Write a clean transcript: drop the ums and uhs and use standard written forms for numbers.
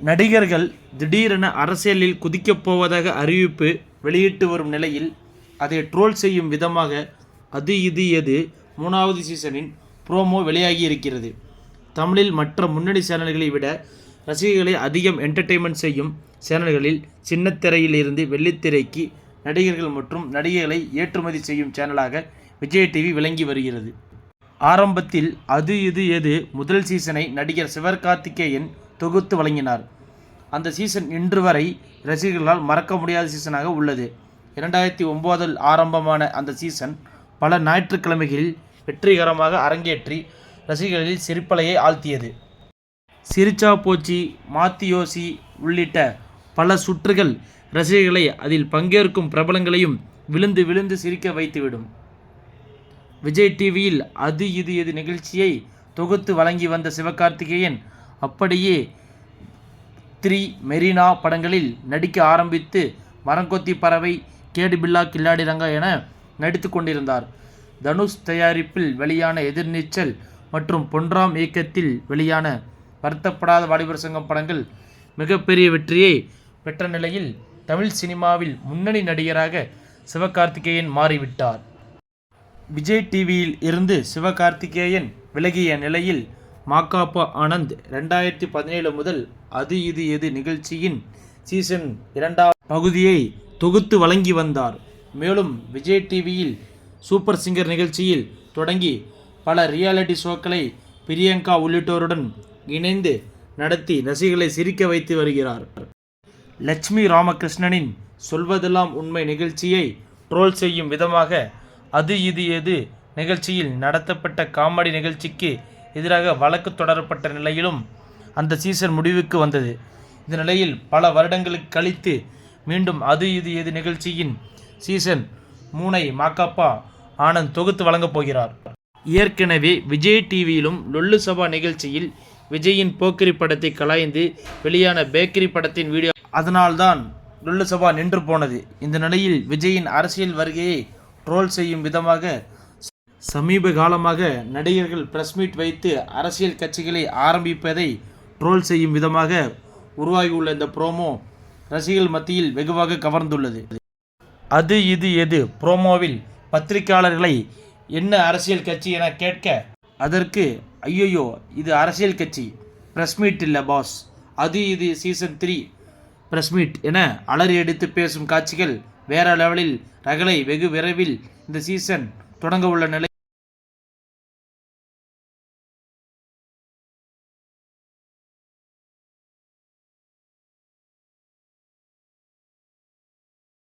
நடிகர்கள் திடீரென அரசியலில் குதிக்கப் போவதாக அறிவிப்பு வெளியிட்டு வரும் நிலையில் அதை ட்ரோல் செய்யும் விதமாக அது இது எது 3வது சீசனின் ப்ரோமோ வெளியாகி இருக்கிறது. தமிழில் மற்ற முன்னணி சேனல்களை விட ரசிகர்களை அதிகம் என்டர்டெயின்மெண்ட் செய்யும் சேனல்களில் சின்னத்திரையில் இருந்து வெள்ளித்திரைக்கு நடிகர்கள் மற்றும் நடிகைகளை ஏற்றுமதி செய்யும் சேனலாக விஜய் டிவி விளங்கி வருகிறது. ஆரம்பத்தில் அது இது எது முதல் சீசனை நடிகர் சிவகார்த்திகேயன் தொகுத்து வழங்கினார். அந்த சீசன் இன்று வரை ரசிகர்களால் மறக்க முடியாத சீசனாக உள்ளது. 2009 ஆரம்பமான அந்த சீசன் பல ஞாயிற்றுக்கிழமைகளில் வெற்றிகரமாக அரங்கேற்றி ரசிகர்களில் சிரிப்பலையை ஆழ்த்தியது. சிரிச்சா போச்சி, மாத்தியோசி உள்ளிட்ட பல சுற்றுகள் ரசிகர்களை அதில் பங்கேற்கும் பிரபலங்களையும் விழுந்து விழுந்து சிரிக்க வைத்துவிடும். விஜய் டிவியில் அது இது எது நிகழ்ச்சியை தொகுத்து வழங்கி வந்த சிவகார்த்திகேயன் அப்படியே 3, மெரினா படங்களில் நடிக்க ஆரம்பித்து மரங்கொத்தி பறவை, கேடி பில்லா கில்லாடி ரங்கா என நடித்து கொண்டிருந்தார். தனுஷ் தயாரிப்பில் வெளியான எதிர்நீச்சல் மற்றும் பொன்ராம் இயக்கத்தில் வெளியான வருத்தப்படாத வாலிபர் சங்கம் படங்கள் மிகப்பெரிய வெற்றியை பெற்ற நிலையில் தமிழ் சினிமாவில் முன்னணி நடிகராக சிவகார்த்திகேயன் மாறிவிட்டார். விஜய் டிவியில் இருந்து சிவகார்த்திகேயன் விலகிய நிலையில் மாகாபா ஆனந்த் 2017 முதல் அது இது எது நிகழ்ச்சியின் சீசன் 2வது பகுதியை தொகுத்து வழங்கி வந்தார். மேலும் விஜய் டிவியில் சூப்பர் சிங்கர் நிகழ்ச்சியில் தொடங்கி பல ரியாலிட்டி ஷோக்களை பிரியங்கா உள்ளிட்டோருடன் இணைந்து நடத்தி ரசிகர்களை சிரிக்க வைத்து வருகிறார். லட்சுமி ராமகிருஷ்ணனின் சொல்வதெல்லாம் உண்மை நிகழ்ச்சியை ட்ரோல் செய்யும் விதமாக அது இது எது நிகழ்ச்சியில் நடத்தப்பட்ட காமெடி நிகழ்ச்சிக்கு எதிராக வழக்கு தொடரப்பட்ட நிலையிலும் அந்த சீசன் முடிவுக்கு வந்தது. இந்த நிலையில் பல வருடங்களுக்கு கழித்து மீண்டும் அது இது எது நிகழ்ச்சியின் சீசன் 3ஐ மாகாபா ஆனந்த் தொகுத்து வழங்கப் போகிறார். ஏற்கனவே விஜய் டிவியிலும் லொல்லு சபா நிகழ்ச்சியில் விஜயின் போக்கிரி படத்தை கலாய்ந்து வெளியான பேக்கரி படத்தின் வீடியோ, அதனால்தான் லொல்லு சபா நின்று போனது. இந்த நிலையில் விஜயின் அரசியல் வருகையை ட்ரோல் செய்யும் விதமாக சமீப காலமாக நடிகர்கள் பிரஸ் மீட் வைத்து அரசியல் கட்சிகளை ஆரம்பிப்பதை ட்ரோல் செய்யும் விதமாக உருவாகியுள்ள இந்த ப்ரோமோ ரசிகர்கள் மத்தியில் வெகுவாக கவர்ந்துள்ளது. அது இது எது ப்ரோமோவில் பத்திரிகையாளர்களை என்ன அரசியல் கட்சி என கேட்க, அதற்கு ஐயோ இது அரசியல் கட்சி, பிரஸ் மீட் இல்லை பாஸ், அது இது சீசன் 3 பிரஸ் மீட் என அலறி அடித்து பேசும் காட்சிகள் வேற லெவலில் ரகளை வெகு விரைவில் இந்த சீசன் தொடங்க உள்ள நிலை